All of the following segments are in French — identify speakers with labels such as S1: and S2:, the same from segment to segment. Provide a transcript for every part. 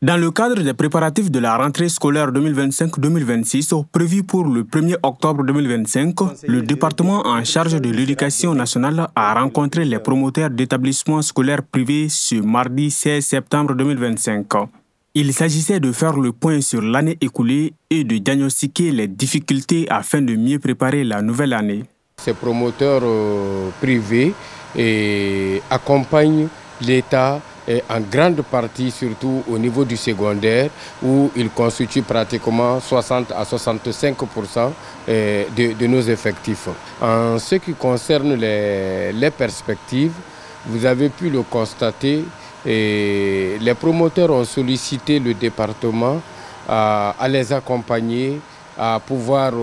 S1: Dans le cadre des préparatifs de la rentrée scolaire 2025-2026, prévue pour le 1er octobre 2025, le département en charge de l'éducation nationale a rencontré les promoteurs d'établissements scolaires privés ce mardi 16 septembre 2025. Il s'agissait de faire le point sur l'année écoulée et de diagnostiquer les difficultés afin de mieux préparer la nouvelle année.
S2: Ces promoteurs privés accompagnent l'État en grande partie, surtout au niveau du secondaire, où ils constituent pratiquement 60 à 65% de nos effectifs. En ce qui concerne les perspectives, vous avez pu le constater, les promoteurs ont sollicité le département à les accompagner, à pouvoir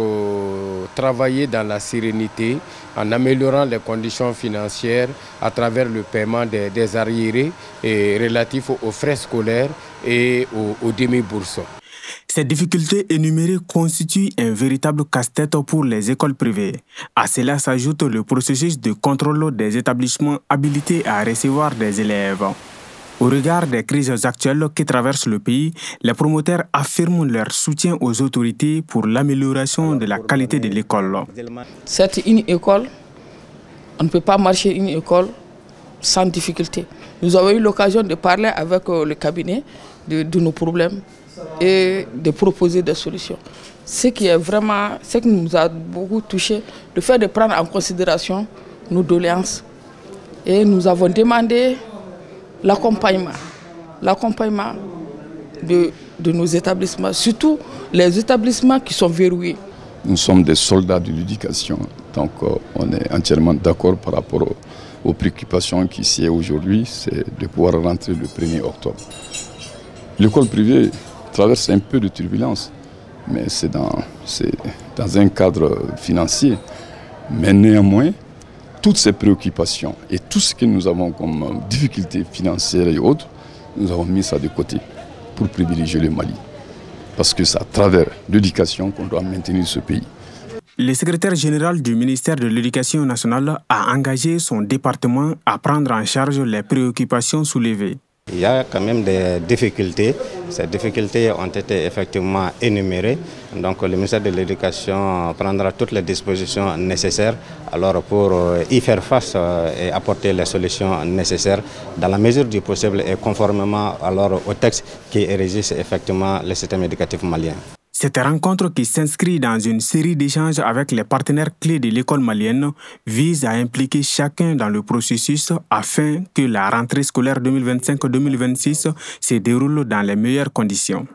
S2: travailler dans la sérénité en améliorant les conditions financières à travers le paiement des arriérés relatifs aux frais scolaires et aux demi-bourses.
S1: Ces difficultés énumérées constituent un véritable casse-tête pour les écoles privées. À cela s'ajoute le processus de contrôle des établissements habilités à recevoir des élèves. Au regard des crises actuelles qui traversent le pays, les promoteurs affirment leur soutien aux autorités pour l'amélioration de la qualité de l'école.
S3: C'est une école, on ne peut pas marcher une école sans difficulté. Nous avons eu l'occasion de parler avec le cabinet de nos problèmes et de proposer des solutions. Ce qui nous a beaucoup touché, le fait de prendre en considération nos doléances. Et nous avons demandé l'accompagnement de nos établissements, surtout les établissements qui sont verrouillés.
S4: Nous sommes des soldats de l'éducation, donc on est entièrement d'accord par rapport aux préoccupations qui s'y est aujourd'hui, c'est de pouvoir rentrer le 1er octobre. L'école privée traverse un peu de turbulence, mais c'est dans un cadre financier. Mais néanmoins, toutes ces préoccupations et tout ce que nous avons comme difficultés financières et autres, nous avons mis ça de côté pour privilégier le Mali. Parce que c'est à travers l'éducation qu'on doit maintenir ce pays.
S1: Le secrétaire général du ministère de l'Éducation nationale a engagé son département à prendre en charge les préoccupations soulevées.
S5: Il y a quand même des difficultés. Ces difficultés ont été effectivement énumérées. Donc le ministère de l'Éducation prendra toutes les dispositions nécessaires pour y faire face et apporter les solutions nécessaires dans la mesure du possible et conformément au texte qui régisse effectivement le système éducatif malien.
S1: Cette rencontre qui s'inscrit dans une série d'échanges avec les partenaires clés de l'école malienne vise à impliquer chacun dans le processus afin que la rentrée scolaire 2025-2026 se déroule dans les meilleures conditions.